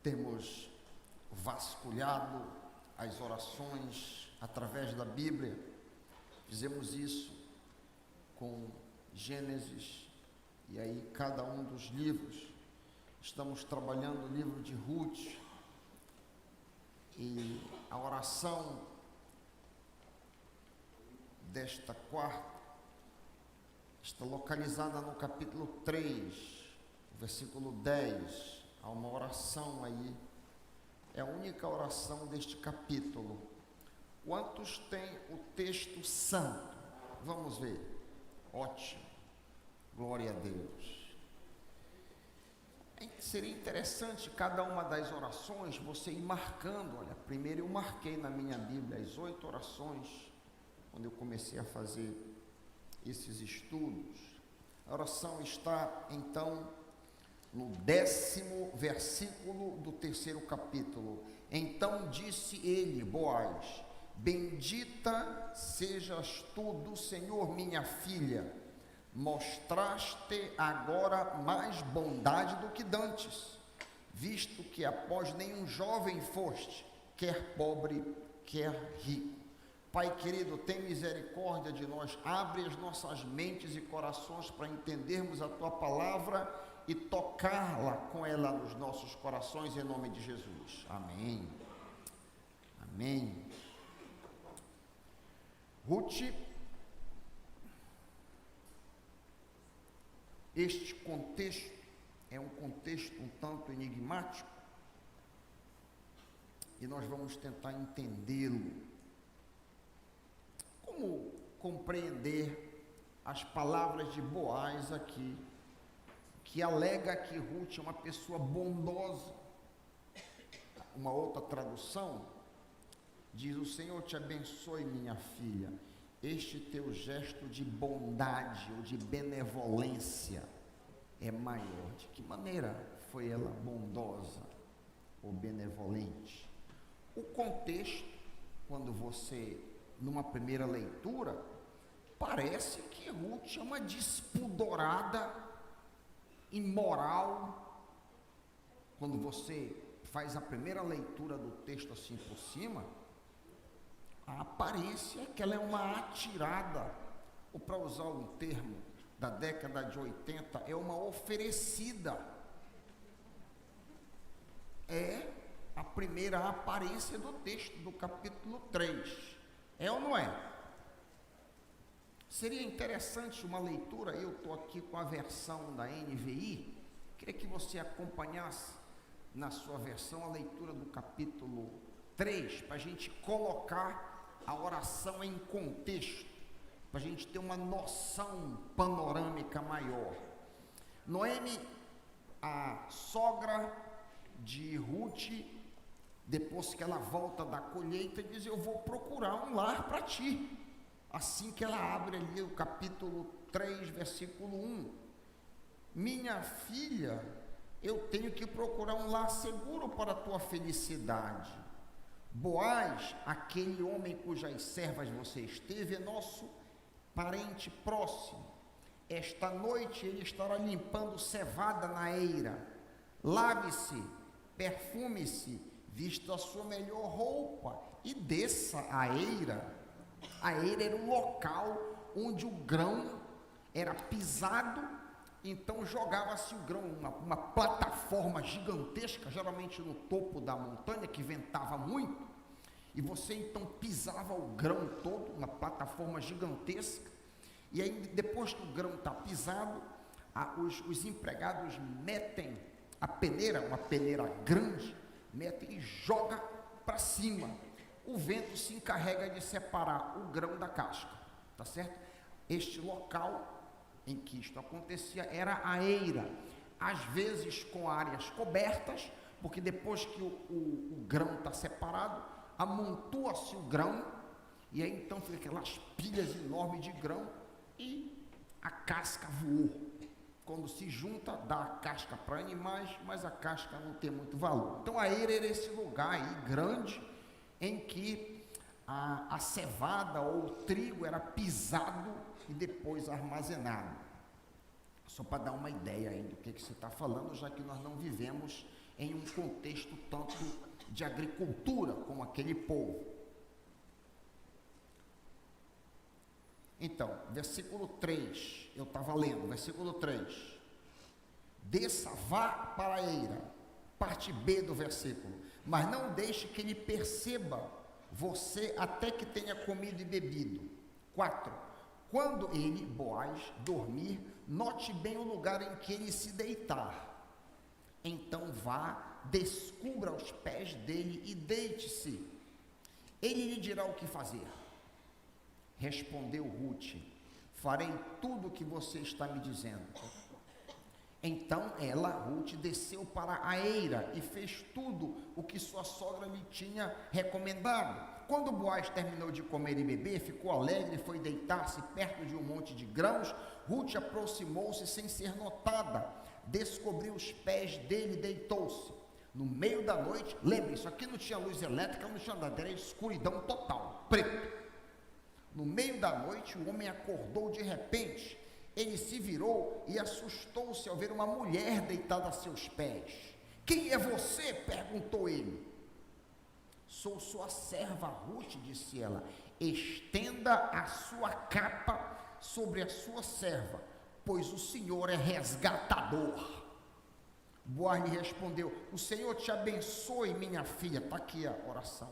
temos vasculhado as orações através da Bíblia. Fizemos isso com Gênesis e aí cada um dos livros. Estamos trabalhando o livro de Ruth e a oração desta quarta está localizada no capítulo 3, versículo 10. Há uma oração aí, é a única oração deste capítulo. Quantos tem o texto santo? Vamos ver. Ótimo, glória a Deus. Seria interessante cada uma das orações você ir marcando. Olha, primeiro eu marquei na minha Bíblia as 8 orações, quando eu comecei a fazer esses estudos. A oração está então no 10º versículo do 3º capítulo. Então disse ele, Boaz: bendita sejas tu do Senhor, minha filha, mostraste agora mais bondade do que dantes, visto que após nenhum jovem foste, quer pobre, quer rico. Pai querido, tem misericórdia de nós, abre as nossas mentes e corações para entendermos a Tua palavra e tocá-la com ela nos nossos corações, em nome de Jesus. Amém. Amém. Ruth, este contexto é um contexto um tanto enigmático e nós vamos tentar entendê-lo. Como compreender as palavras de Boaz aqui, que alega que Ruth é uma pessoa bondosa? Uma outra tradução diz: o Senhor te abençoe, minha filha, este teu gesto de bondade ou de benevolência é maior. De que maneira foi ela bondosa ou benevolente? O contexto, quando você, numa primeira leitura, parece que Ruth é uma despudorada, imoral. Quando você faz a primeira leitura do texto assim por cima, a aparência é que ela é uma atirada, ou para usar um termo da década de 80, é uma oferecida. É a primeira aparência do texto do capítulo 3. É ou não é? Seria interessante uma leitura. Eu estou aqui com a versão da NVI, queria que você acompanhasse na sua versão a leitura do capítulo 3, para a gente colocar a oração em contexto, para a gente ter uma noção panorâmica maior. Noemi, a sogra de Ruth, depois que ela volta da colheita, diz: eu vou procurar um lar para ti. Assim que ela abre ali o capítulo 3, versículo 1. Minha filha, eu tenho que procurar um lar seguro para a tua felicidade. Boaz, aquele homem cujas servas você esteve, é nosso parente próximo. Esta noite ele estará limpando cevada na eira. Lave-se, perfume-se, vista a sua melhor roupa e desça à eira. A eira era um local onde o grão era pisado, então jogava-se o grão, uma plataforma gigantesca, geralmente no topo da montanha, que ventava muito, e você então pisava o grão todo, uma plataforma gigantesca, e aí depois que o grão está pisado, os empregados metem a peneira, uma peneira grande, metem e joga para cima. O vento se encarrega de separar o grão da casca, tá certo? Este local em que isto acontecia era a eira, às vezes com áreas cobertas, porque depois que o grão está separado, amontoa-se o grão, e aí então fica aquelas pilhas enormes de grão, e a casca voou. Quando se junta, dá a casca para animais, mas a casca não tem muito valor. Então a eira era esse lugar aí grande, em que a cevada ou o trigo era pisado e depois armazenado. Só para dar uma ideia aí do que você está falando, já que nós não vivemos em um contexto tanto de agricultura como aquele povo. Então, versículo 3, eu estava lendo, versículo 3. Desça, vá para a eira, parte B do versículo, mas não deixe que ele perceba você até que tenha comido e bebido. 4. Quando ele, Boaz, dormir, note bem o lugar em que ele se deitar. Então vá, descubra os pés dele e deite-se. Ele lhe dirá o que fazer. Respondeu Ruth: farei tudo o que você está me dizendo. Então ela, Ruth, desceu para a eira e fez tudo o que sua sogra lhe tinha recomendado. Quando Boaz terminou de comer e beber, ficou alegre e foi deitar-se perto de um monte de grãos. Ruth aproximou-se sem ser notada, descobriu os pés dele e deitou-se. No meio da noite, lembre, isso aqui não tinha luz elétrica, não tinha nada, era escuridão total, preto. No meio da noite, o homem acordou de repente. Ele se virou e assustou-se ao ver uma mulher deitada a seus pés. Quem é você? Perguntou ele. Sou sua serva Ruth, disse ela. Estenda a sua capa sobre a sua serva, pois o Senhor é resgatador. Boaz lhe respondeu: o Senhor te abençoe, minha filha. Está aqui a oração.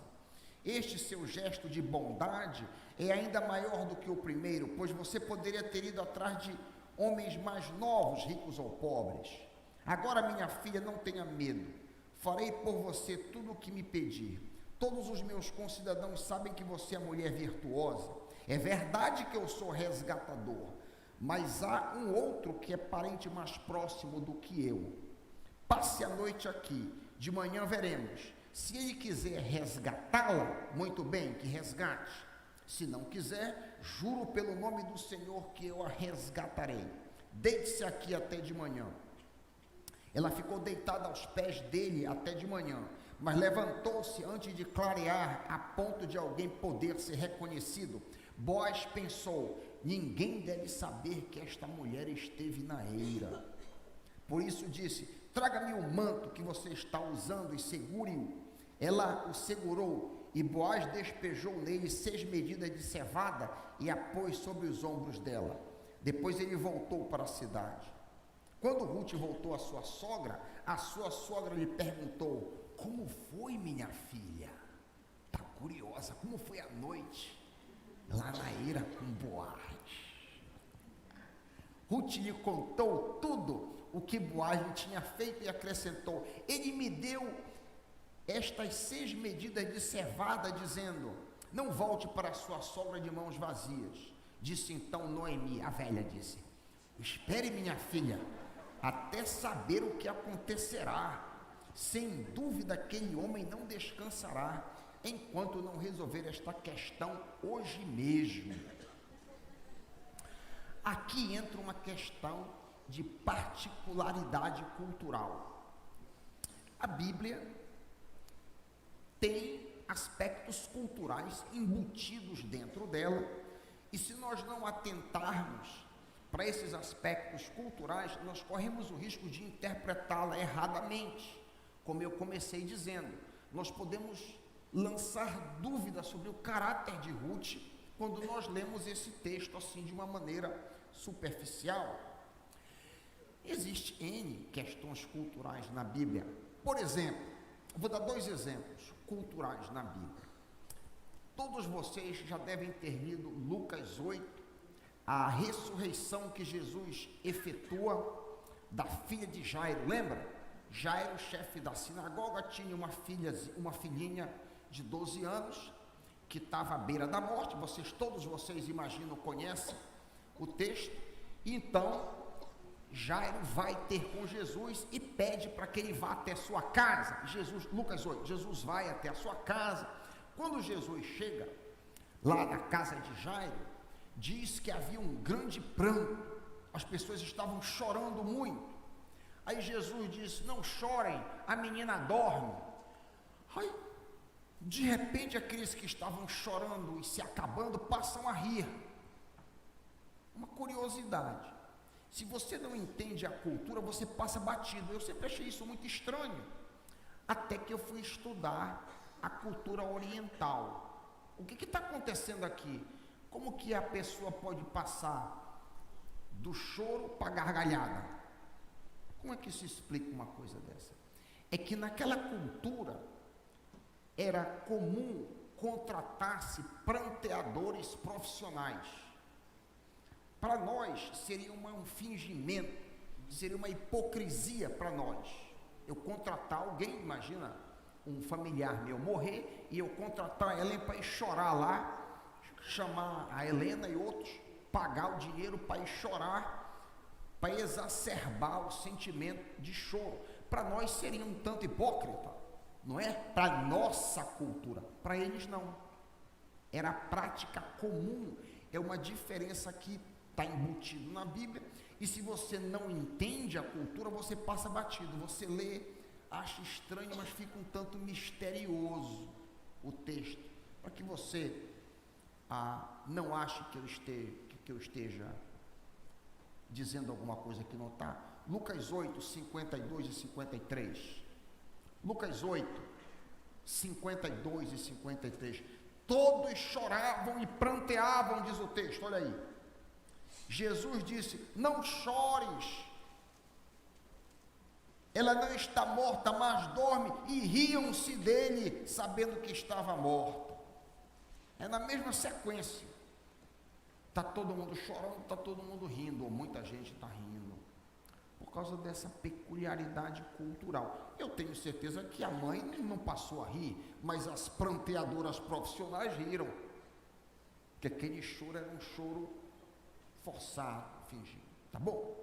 Este seu gesto de bondade é ainda maior do que o primeiro, pois você poderia ter ido atrás de homens mais novos, ricos ou pobres. Agora, minha filha, não tenha medo. Farei por você tudo o que me pedir. Todos os meus concidadãos sabem que você é mulher virtuosa. É verdade que eu sou resgatador, mas há um outro que é parente mais próximo do que eu. Passe a noite aqui, de manhã veremos. Se ele quiser resgatá-la, muito bem, que resgate. Se não quiser, juro pelo nome do Senhor que eu a resgatarei. Deite-se aqui até de manhã. Ela ficou deitada aos pés dele até de manhã, mas levantou-se antes de clarear, a ponto de alguém poder ser reconhecido. Boaz pensou: ninguém deve saber que esta mulher esteve na eira. Por isso disse: traga-me o manto que você está usando e segure-o. Ela o segurou e Boaz despejou nele 6 medidas de cevada e a pôs sobre os ombros dela. Depois ele voltou para a cidade. Quando Ruth voltou à sua sogra, a sua sogra lhe perguntou: como foi, minha filha? Está curiosa, como foi a noite lá na eira com Boaz? Ruth lhe contou tudo o que Boaz lhe tinha feito e acrescentou: ele me deu estas 6 medidas de cevada, dizendo: não volte para sua sogra de mãos vazias. Disse então Noemi, a velha disse: espere, minha filha, até saber o que acontecerá. Sem dúvida aquele homem não descansará, enquanto não resolver esta questão hoje mesmo. Aqui entra uma questão de particularidade cultural. A Bíblia tem aspectos culturais embutidos dentro dela, e se nós não atentarmos para esses aspectos culturais, nós corremos o risco de interpretá-la erradamente. Como eu comecei dizendo, nós podemos lançar dúvidas sobre o caráter de Ruth quando nós lemos esse texto assim de uma maneira superficial. Existem N questões culturais na Bíblia. Por exemplo, vou dar 2 exemplos culturais na Bíblia. Todos vocês já devem ter lido Lucas 8, a ressurreição que Jesus efetua da filha de Jairo. Lembra? Jairo, chefe da sinagoga, tinha uma filhinha de 12 anos que estava à beira da morte. Todos vocês imaginam, conhecem o texto. Então Jairo vai ter com Jesus e pede para que ele vá até sua casa. Lucas 8, Jesus vai até a sua casa. Quando Jesus chega lá na casa de Jairo, diz que havia um grande pranto, as pessoas estavam chorando muito. Aí Jesus disse: não chorem, a menina dorme. Aí, de repente, aqueles que estavam chorando e se acabando passam a rir. Uma curiosidade: se você não entende a cultura, você passa batido. Eu sempre achei isso muito estranho. até que eu fui estudar a cultura oriental. O que está acontecendo aqui? Como que a pessoa pode passar do choro para a gargalhada? Como é que se explica uma coisa dessa? É que naquela cultura era comum contratar-se pranteadores profissionais. Para nós seria um fingimento, seria uma hipocrisia para nós. Eu contratar alguém, imagina um familiar meu morrer e eu contratar a Helena para ir chorar lá, chamar a Helena e outros, pagar o dinheiro para ir chorar, para exacerbar o sentimento de choro. Para nós seria um tanto hipócrita, não é? Para nossa cultura, para eles não. Era a prática comum, é uma diferença que está embutido na Bíblia, e se você não entende a cultura, você passa batido, você lê, acha estranho, mas fica um tanto misterioso o texto, para que você não ache que eu esteja dizendo alguma coisa que não está. Lucas 8, 52 e 53. Lucas 8, 52 e 53. Todos choravam e pranteavam, diz o texto, olha aí. Jesus disse: não chores, ela não está morta, mas dorme. E riam-se dele, sabendo que estava morta. É na mesma sequência. Está todo mundo chorando, está todo mundo rindo, ou muita gente está rindo, por causa dessa peculiaridade cultural. Eu tenho certeza que a mãe não passou a rir, mas as pranteadoras profissionais riram, que aquele choro era um choro forçado, fingido, tá bom?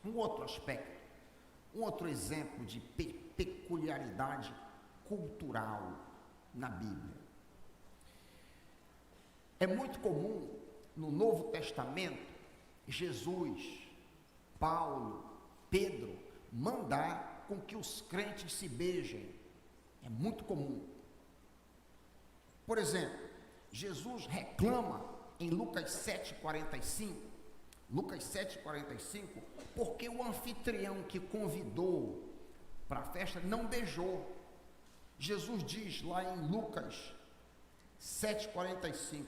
Um outro aspecto, um outro exemplo de peculiaridade cultural na Bíblia. É muito comum no Novo Testamento, Jesus, Paulo, Pedro, mandar com que os crentes se beijem. É muito comum. Por exemplo, Jesus reclama em Lucas 7,45, porque o anfitrião que convidou para a festa não beijou. Jesus diz lá em Lucas 7,45,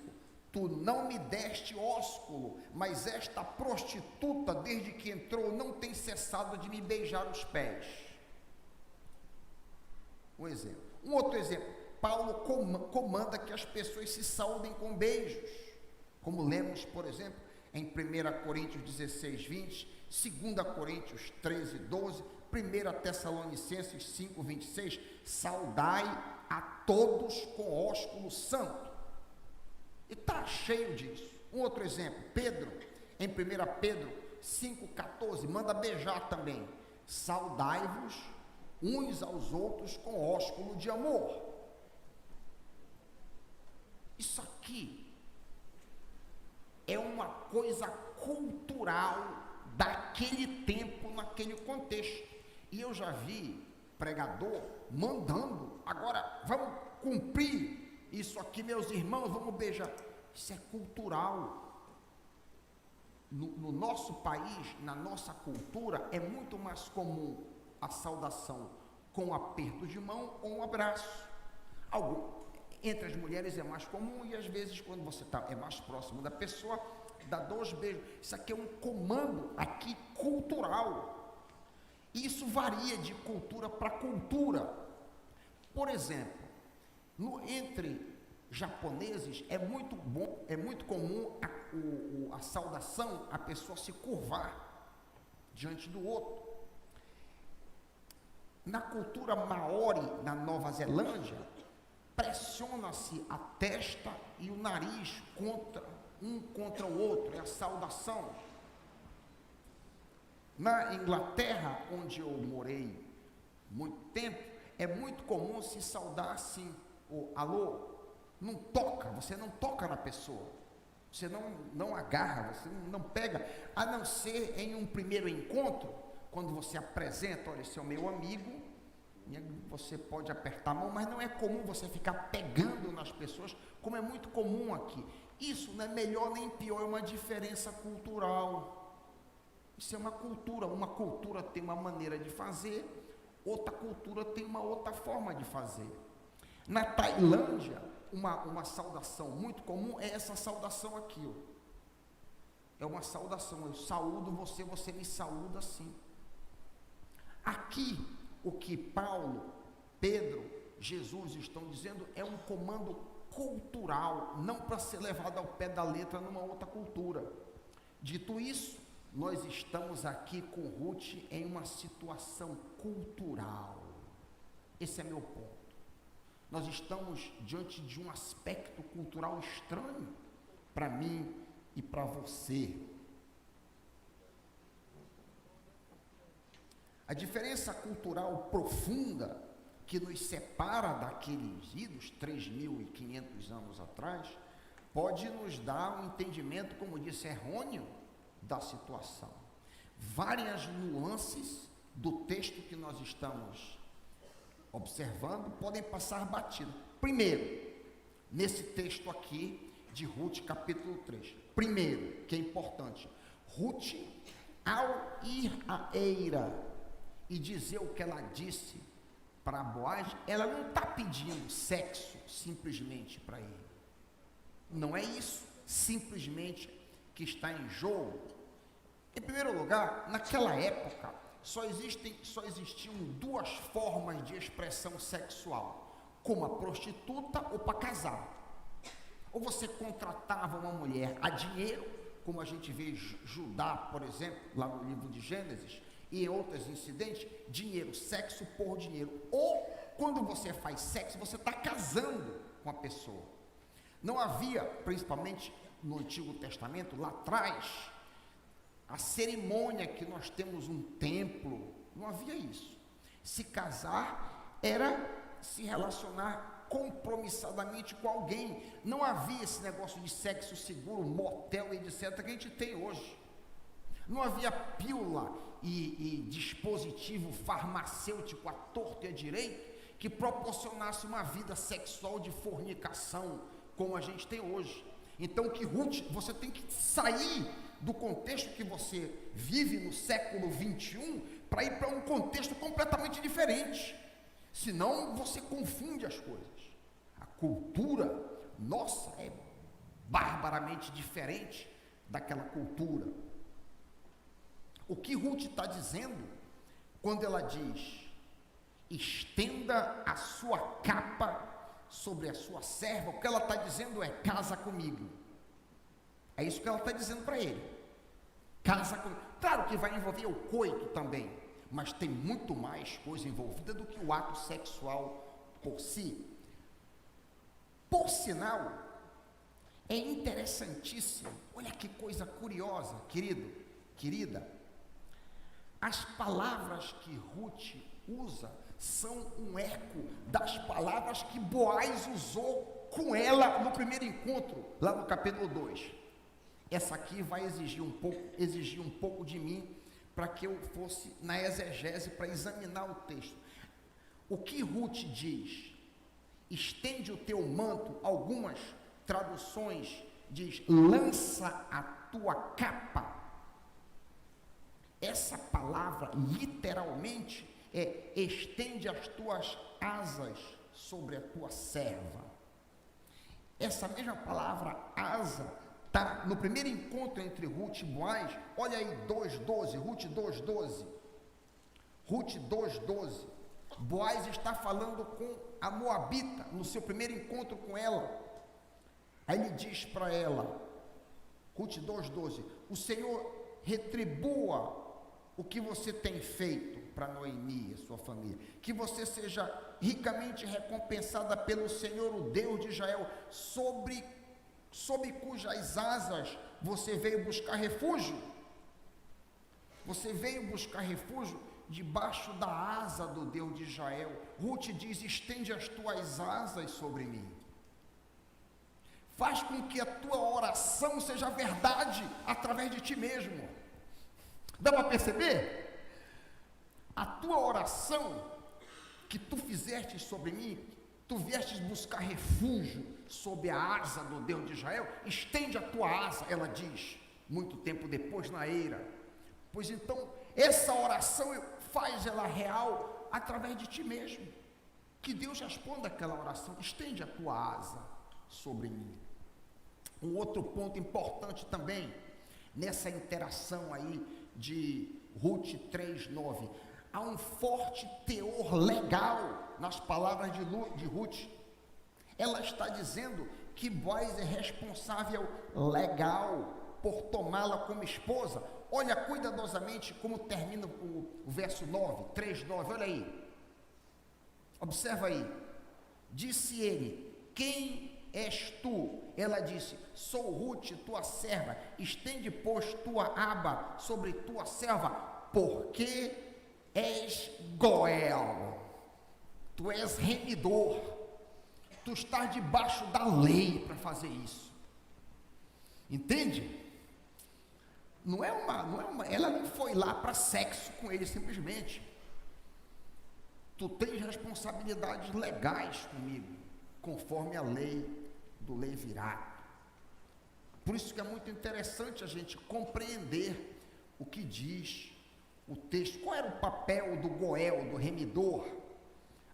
tu não me deste ósculo, mas esta prostituta, desde que entrou, não tem cessado de me beijar os pés. Um exemplo. Um outro exemplo, Paulo comanda que as pessoas se saudem com beijos, como lemos, por exemplo, em 1 Coríntios 16, 20, 2 Coríntios 13, 12, 1 Tessalonicenses 5, 26, saudai a todos com ósculo santo. E está cheio disso. Um outro exemplo, Pedro, em 1 Pedro 5,14, manda beijar também. Saudai-vos uns aos outros com ósculo de amor. Isso aqui é uma coisa cultural daquele tempo, naquele contexto. E eu já vi pregador mandando, agora vamos cumprir isso aqui, meus irmãos, vamos beijar. Isso é cultural. No nosso país, na nossa cultura, é muito mais comum a saudação com um aperto de mão ou um abraço. Entre as mulheres é mais comum, e às vezes quando você é mais próximo da pessoa, dá 2 beijos. Isso aqui é um comando aqui cultural. Isso varia de cultura para cultura. Por exemplo, entre japoneses é muito comum a saudação, a pessoa se curvar diante do outro. Na cultura maori, na Nova Zelândia, pressiona-se a testa e o nariz contra o outro, é a saudação. Na Inglaterra, onde eu morei muito tempo, é muito comum se saudar assim, alô, você não toca na pessoa, você não agarra, você não pega, a não ser em um primeiro encontro, quando você apresenta, olha, esse é o meu amigo, você pode apertar a mão, mas não é comum você ficar pegando nas pessoas, como é muito comum aqui. Isso não é melhor nem pior, é uma diferença cultural. Isso é uma cultura tem uma maneira de fazer, outra cultura tem uma outra forma de fazer. Na Tailândia, uma saudação muito comum é essa saudação aqui, ó. É uma saudação, eu saúdo você, você me saúda assim. Aqui, o que Paulo, Pedro, Jesus estão dizendo é um comando cultural, não para ser levado ao pé da letra numa outra cultura. Dito isso, nós estamos aqui com Ruth em uma situação cultural. Esse é meu ponto. Nós estamos diante de um aspecto cultural estranho para mim e para você. A diferença cultural profunda que nos separa daqueles idos 3.500 anos atrás, pode nos dar um entendimento, como disse, errôneo da situação. Várias nuances do texto que nós estamos observando podem passar batido. Primeiro, nesse texto aqui de Ruth, capítulo 3. Primeiro, que é importante, Ruth, ao ir à eira e dizer o que ela disse para Boaz, ela não está pedindo sexo simplesmente para ele. Não é isso simplesmente que está em jogo. Em primeiro lugar, naquela época, só existiam duas formas de expressão sexual, como a prostituta ou para casar. Ou você contratava uma mulher a dinheiro, como a gente vê Judá, por exemplo, lá no livro de Gênesis, e em outros incidentes, dinheiro, sexo por dinheiro. Ou, quando você faz sexo, você está casando com a pessoa. Não havia, principalmente no Antigo Testamento, lá atrás, a cerimônia que nós temos um templo, não havia isso. Se casar era se relacionar compromissadamente com alguém. Não havia esse negócio de sexo seguro, motel e etc. que a gente tem hoje. Não havia pílula e dispositivo farmacêutico à torta e à direita que proporcionasse uma vida sexual de fornicação como a gente tem hoje. Então, que Ruth, você tem que sair do contexto que você vive no século 21 para ir para um contexto completamente diferente. Senão você confunde as coisas. A cultura nossa é barbaramente diferente daquela cultura. O que Ruth está dizendo quando ela diz: estenda a sua capa sobre a sua serva, o que ela está dizendo é: casa comigo. É isso que ela está dizendo para ele. Casa comigo. Claro que vai envolver o coito também, mas tem muito mais coisa envolvida do que o ato sexual por si. Por sinal, é interessantíssimo, olha que coisa curiosa, querido, querida, as palavras que Ruth usa são um eco das palavras que Boaz usou com ela no primeiro encontro, lá no capítulo 2. Essa aqui vai exigir um pouco de mim, para que eu fosse na exegese para examinar o texto. O que Ruth diz? Estende o teu manto. Algumas traduções diz: lança a tua capa. Essa palavra literalmente é: estende as tuas asas sobre a tua serva. Essa mesma palavra asa está no primeiro encontro entre Ruth e Boaz. Olha aí 2:12, Ruth 2:12. Ruth 2:12. Boaz está falando com a Moabita no seu primeiro encontro com ela. Aí ele diz para ela, Ruth 2:12: o Senhor retribua o que você tem feito para Noemi e sua família, que você seja ricamente recompensada pelo Senhor, o Deus de Israel, sob cujas asas você veio buscar refúgio. Você veio buscar refúgio debaixo da asa do Deus de Israel. Ruth diz: estende as tuas asas sobre mim. Faz com que a tua oração seja verdade através de ti mesmo. Dá para perceber? A tua oração que tu fizeste sobre mim, tu viestes buscar refúgio sob a asa do Deus de Israel, estende a tua asa, ela diz, muito tempo depois na eira. Pois então, essa oração faz ela real através de ti mesmo. Que Deus responda aquela oração. Estende a tua asa sobre mim. Um outro ponto importante também, nessa interação aí de Ruth 3:9, há um forte teor legal nas palavras de Ruth. Ela está dizendo que Boaz é responsável legal por tomá-la como esposa. Olha cuidadosamente como termina o verso 9, 3:9, olha aí. Observa aí. Disse ele: quem és tu? Ela disse: sou Ruth, tua serva. Estende, pois, tua aba sobre tua serva, porque és Goel. Tu és remidor. Tu estás debaixo da lei para fazer isso. Entende? Ela não foi lá para sexo com ele simplesmente. Tu tens responsabilidades legais comigo, conforme a lei do levirado. Por isso que é muito interessante a gente compreender o que diz o texto. Qual era o papel do Goel, do remidor?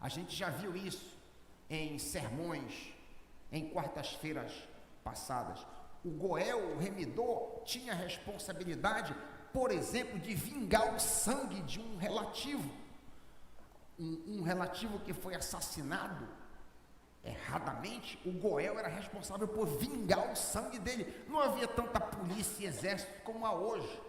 A gente já viu isso em sermões, em quartas-feiras passadas. O Goel, o remidor, tinha a responsabilidade, por exemplo, de vingar o sangue de um relativo. Um relativo que foi assassinado erradamente, o Goel era responsável por vingar o sangue dele. Não havia tanta polícia e exército como há hoje.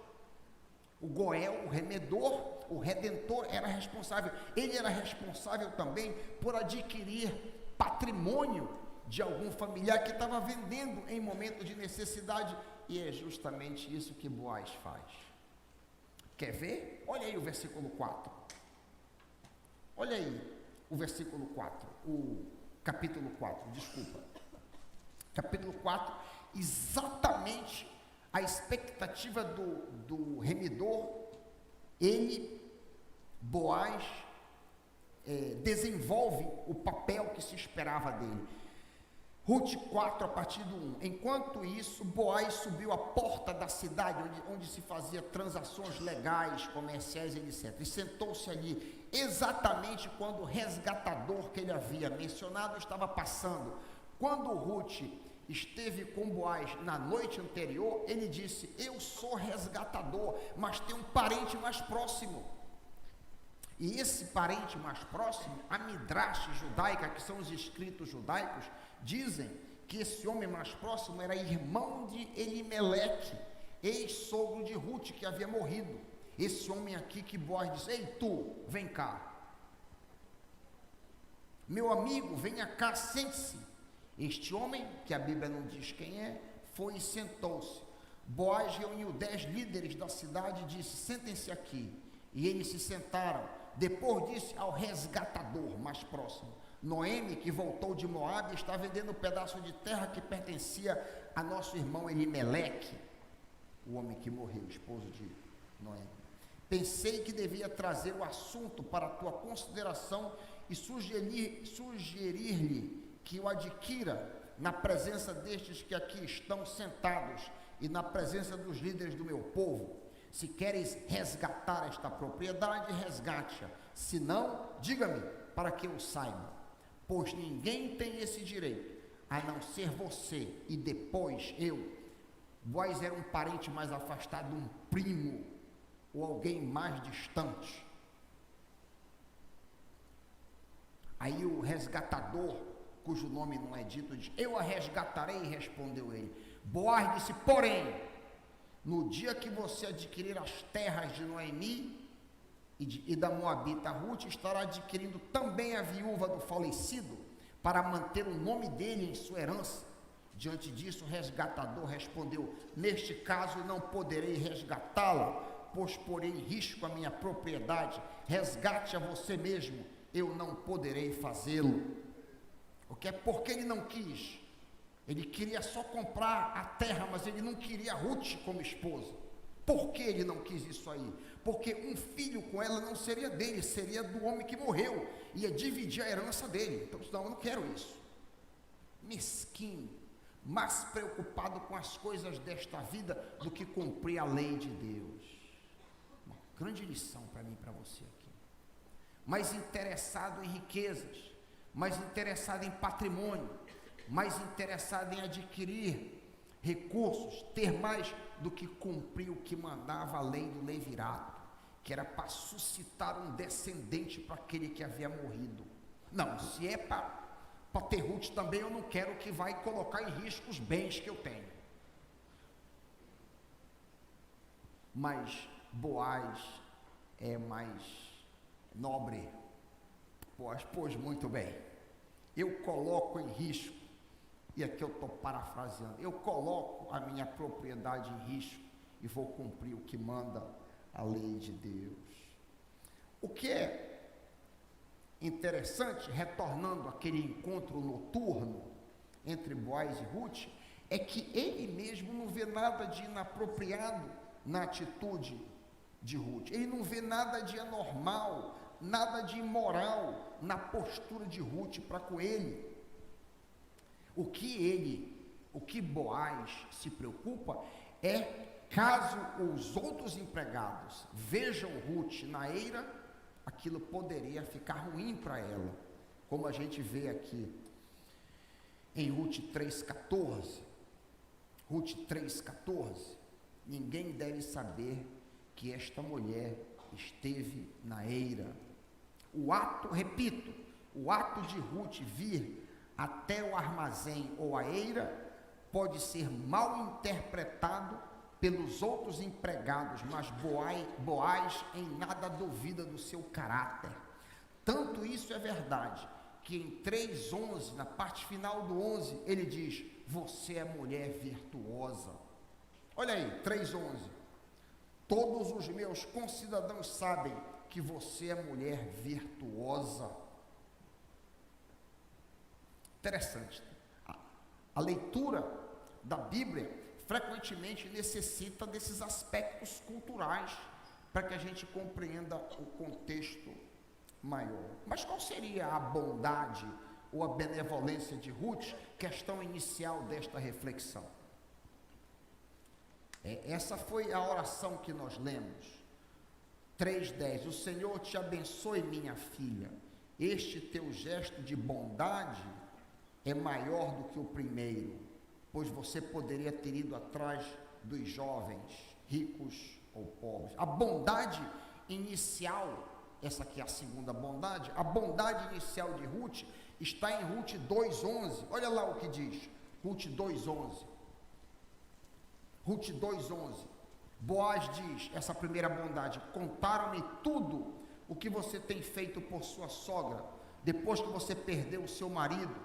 O Goel, o remedor, o redentor, era responsável. Ele era responsável também por adquirir patrimônio de algum familiar que estava vendendo em momento de necessidade. E é justamente isso que Boaz faz. Quer ver? Olha aí o versículo 4. Olha aí o versículo 4, o capítulo 4, desculpa. Capítulo 4, exatamente a expectativa do remidor. Boaz, desenvolve o papel que se esperava dele. Ruth 4, a partir do 1. Enquanto isso, Boaz subiu à porta da cidade, onde se fazia transações legais, comerciais, etc. E sentou-se ali, exatamente quando o resgatador que ele havia mencionado estava passando. Quando Ruth esteve com Boaz na noite anterior, ele disse: eu sou resgatador, mas tem um parente mais próximo. E esse parente mais próximo, a Midrash judaica, que são os escritos judaicos, dizem que esse homem mais próximo era irmão de Elimeleque, ex-sogro de Ruth, que havia morrido. Esse homem aqui que Boaz diz: ei, tu, vem cá. Meu amigo, venha cá, sente-se. Este homem, que a Bíblia não diz quem é, foi e sentou-se. Boaz reuniu 10 líderes da cidade e disse: sentem-se aqui. E eles se sentaram. Depois disse ao resgatador mais próximo: Noemi, que voltou de Moabe, está vendendo um pedaço de terra que pertencia a nosso irmão Elimeleque, o homem que morreu, esposo de Noemi. Pensei que devia trazer o assunto para a tua consideração e sugerir-lhe que o adquira na presença destes que aqui estão sentados e na presença dos líderes do meu povo. Se queres resgatar esta propriedade, resgate-a. Se não, diga-me, para que eu saiba. Pois ninguém tem esse direito, a não ser você e depois eu. Boaz era um parente mais afastado, um primo, ou alguém mais distante. Aí o resgatador, cujo nome não é dito, diz: eu a resgatarei, respondeu ele. Boaz disse: porém, no dia que você adquirir as terras de Noemi e da Moabita Ruth, estará adquirindo também a viúva do falecido, para manter o nome dele em sua herança. Diante disso, o resgatador respondeu: neste caso não poderei resgatá-la, pois porei em risco a minha propriedade. Resgate a você mesmo, eu não poderei fazê-lo. Porque ele não quis. Ele queria só comprar a terra, mas ele não queria Ruth como esposa. Por que ele não quis isso aí? Porque um filho com ela não seria dele, seria do homem que morreu, ia dividir a herança dele. Então, não, eu não quero isso. Mesquinho, mais preocupado com as coisas desta vida do que cumprir a lei de Deus. Uma grande lição para mim e para você aqui. mais interessado em riquezas, mais interessado em patrimônio, mais interessado em adquirir recursos, ter mais do que cumprir o que mandava a lei do levirato, que era para suscitar um descendente para aquele que havia morrido. Não, se é para ter Ruth também, eu não quero que vai colocar em risco os bens que eu tenho. Mas Boaz é mais nobre. Boaz, pois muito bem, eu coloco em risco, e aqui eu estou parafraseando, eu coloco a minha propriedade em risco e vou cumprir o que manda a lei de Deus. O que é interessante, retornando àquele encontro noturno entre Boaz e Ruth, é que ele mesmo não vê nada de inapropriado na atitude de Ruth. Ele não vê nada de anormal, nada de imoral na postura de Ruth para com ele. O que Boaz se preocupa é caso os outros empregados vejam Ruth na eira, aquilo poderia ficar ruim para ela, como a gente vê aqui em Ruth 3,14. Ruth 3,14, ninguém deve saber que esta mulher esteve na eira. O ato, repito, o ato de Ruth vir até o armazém ou a eira pode ser mal interpretado pelos outros empregados, mas Boaz em nada duvida do seu caráter. Tanto isso é verdade, que em 3:11, na parte final do 11, ele diz: você é mulher virtuosa. Olha aí, 3:11. Todos os meus concidadãos sabem que você é mulher virtuosa. Interessante. A leitura da Bíblia frequentemente necessita desses aspectos culturais para que a gente compreenda o contexto maior. Mas qual seria a bondade ou a benevolência de Ruth? Questão inicial desta reflexão. Essa foi a oração que nós lemos. 3:10. O Senhor te abençoe, minha filha. Este teu gesto de bondade é maior do que o primeiro, pois você poderia ter ido atrás dos jovens, ricos ou pobres. A bondade inicial, essa aqui é a segunda bondade, a bondade inicial de Ruth está em Ruth 2:11. Olha lá o que diz, Ruth 2:11. Ruth 2:11. Boaz diz, essa primeira bondade: contaram-me tudo o que você tem feito por sua sogra, depois que você perdeu o seu marido,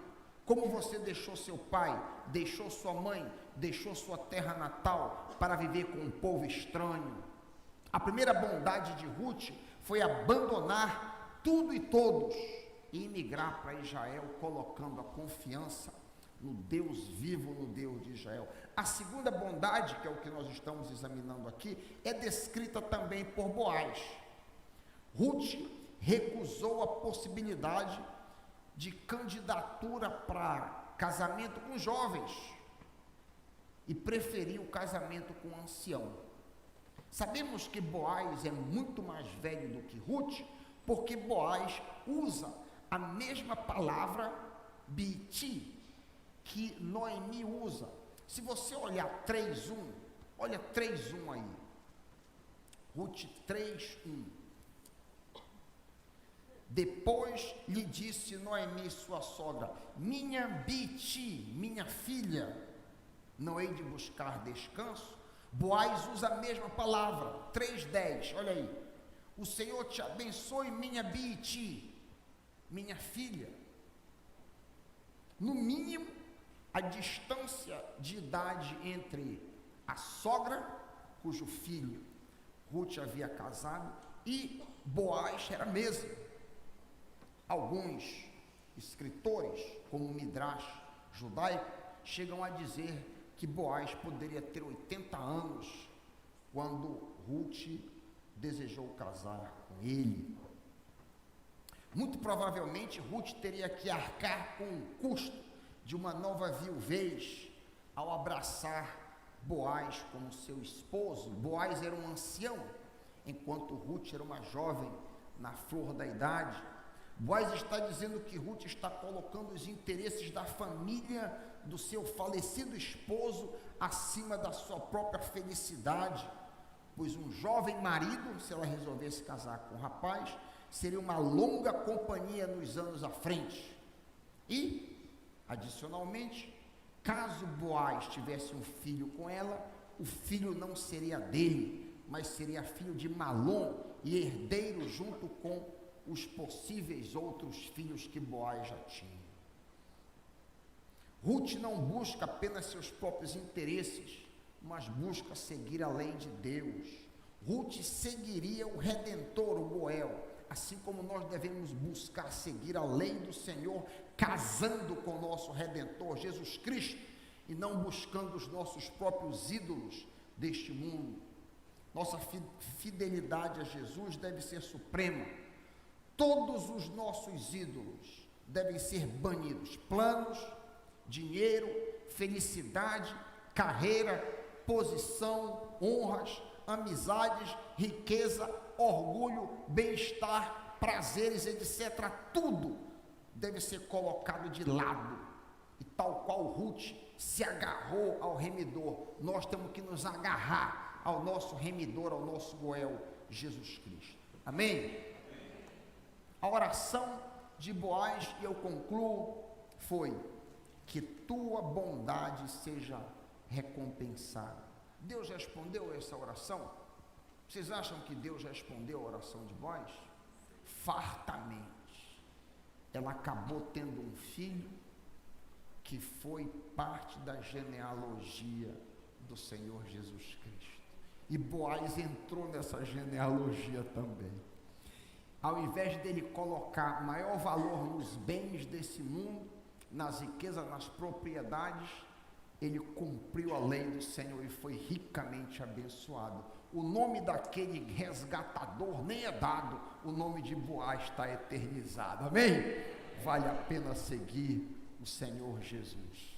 como você deixou seu pai, deixou sua mãe, deixou sua terra natal para viver com um povo estranho. A primeira bondade de Ruth foi abandonar tudo e todos e emigrar para Israel, colocando a confiança no Deus vivo, no Deus de Israel. A segunda bondade, que é o que nós estamos examinando aqui, é descrita também por Boaz. Ruth recusou a possibilidade de candidatura para casamento com jovens e preferiu o casamento com um ancião. Sabemos que Boaz é muito mais velho do que Ruth, porque Boaz usa a mesma palavra biti que Noemi usa. Se você olhar 3:1, olha 3:1 aí, Ruth 3:1. Depois lhe disse Noemi, sua sogra: minha biti, minha filha, não hei de buscar descanso? Boaz usa a mesma palavra, 3:10, olha aí. O Senhor te abençoe, minha biti, minha filha. No mínimo, a distância de idade entre a sogra, cujo filho Ruth havia casado, e Boaz era a mesma. Alguns escritores, como o Midrash judaico, chegam a dizer que Boaz poderia ter 80 anos quando Ruth desejou casar com ele. Muito provavelmente Ruth teria que arcar com o custo de uma nova viuvez ao abraçar Boaz como seu esposo. Boaz era um ancião, enquanto Ruth era uma jovem na flor da idade. Boaz está dizendo que Ruth está colocando os interesses da família do seu falecido esposo acima da sua própria felicidade, pois um jovem marido, se ela resolvesse casar com um rapaz, seria uma longa companhia nos anos à frente. E, adicionalmente, caso Boaz tivesse um filho com ela, o filho não seria dele, mas seria filho de Malom e herdeiro junto com os possíveis outros filhos que Boaz já tinha. Ruth não busca apenas seus próprios interesses, mas busca seguir a lei de Deus. Ruth seguiria o Redentor, o Goel, assim como nós devemos buscar seguir a lei do Senhor, casando com o nosso Redentor, Jesus Cristo, e não buscando os nossos próprios ídolos deste mundo. Nossa fidelidade a Jesus deve ser suprema. Todos os nossos ídolos devem ser banidos. Planos, dinheiro, felicidade, carreira, posição, honras, amizades, riqueza, orgulho, bem-estar, prazeres, etc. Tudo deve ser colocado de lado. E tal qual Ruth se agarrou ao remidor, nós temos que nos agarrar ao nosso remidor, ao nosso Goel, Jesus Cristo. Amém? A oração de Boaz, e eu concluo, foi: que tua bondade seja recompensada. Deus respondeu essa oração? Vocês acham que Deus respondeu a oração de Boaz? Fartamente. Ela acabou tendo um filho que foi parte da genealogia do Senhor Jesus Cristo. E Boaz entrou nessa genealogia também. Ao invés dele colocar maior valor nos bens desse mundo, nas riquezas, nas propriedades, ele cumpriu a lei do Senhor e foi ricamente abençoado. O nome daquele resgatador nem é dado, o nome de Boaz está eternizado. Amém? Vale a pena seguir o Senhor Jesus.